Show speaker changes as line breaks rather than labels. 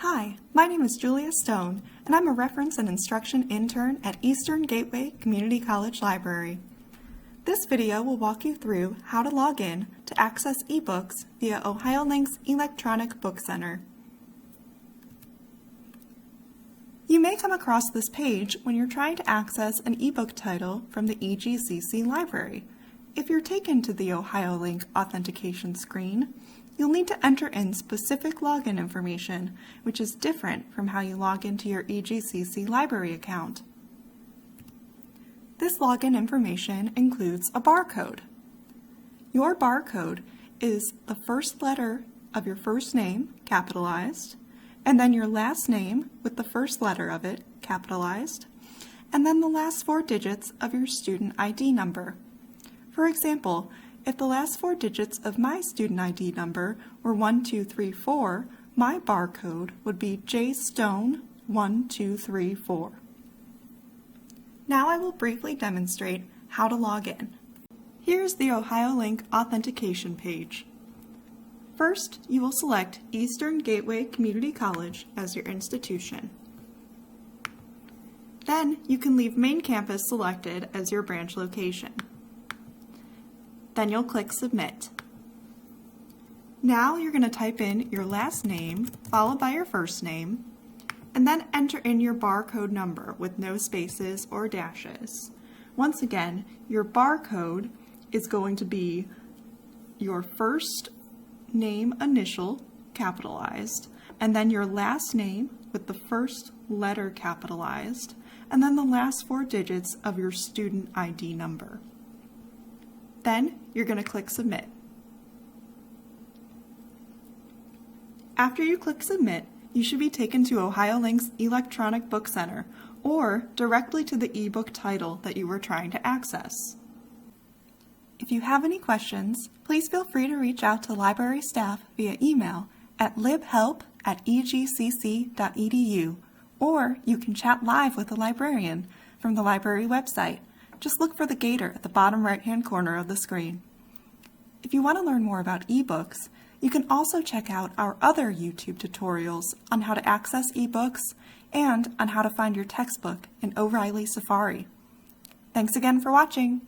Hi, my name is Julia Stone, and I'm a Reference and Instruction Intern at Eastern Gateway Community College Library. This video will walk you through how to log in to access eBooks via OhioLink's Electronic Book Center. You may come across this page when you're trying to access an ebook title from the EGCC Library. If you're taken to the OhioLink authentication screen, you'll need to enter in specific login information, which is different from how you log into your EGCC Library account. This login information includes a barcode. Your barcode is the first letter of your first name, capitalized, and then your last name with the first letter of it, capitalized, and then the last four digits of your student ID number. For example, if the last four digits of my student ID number were 1234, my barcode would be JStone1234. Now I will briefly demonstrate how to log in. Here's the OhioLink authentication page. First, you will select Eastern Gateway Community College as your institution. Then you can leave Main Campus selected as your branch location. Then you'll click Submit. Now you're going to type in your last name followed by your first name, and then enter in your barcode number with no spaces or dashes. Once again, your barcode is going to be your first name initial, capitalized, and then your last name with the first letter capitalized, and then the last four digits of your student ID number. Then you're going to click Submit. After you click Submit, you should be taken to OhioLink's Electronic Book Center or directly to the ebook title that you were trying to access. If you have any questions, please feel free to reach out to library staff via email at libhelp@egcc.edu, or you can chat live with a librarian from the library website. Just look for the gator at the bottom right-hand corner of the screen. If you want to learn more about ebooks, you can also check out our other YouTube tutorials on how to access ebooks and on how to find your textbook in O'Reilly Safari. Thanks again for watching.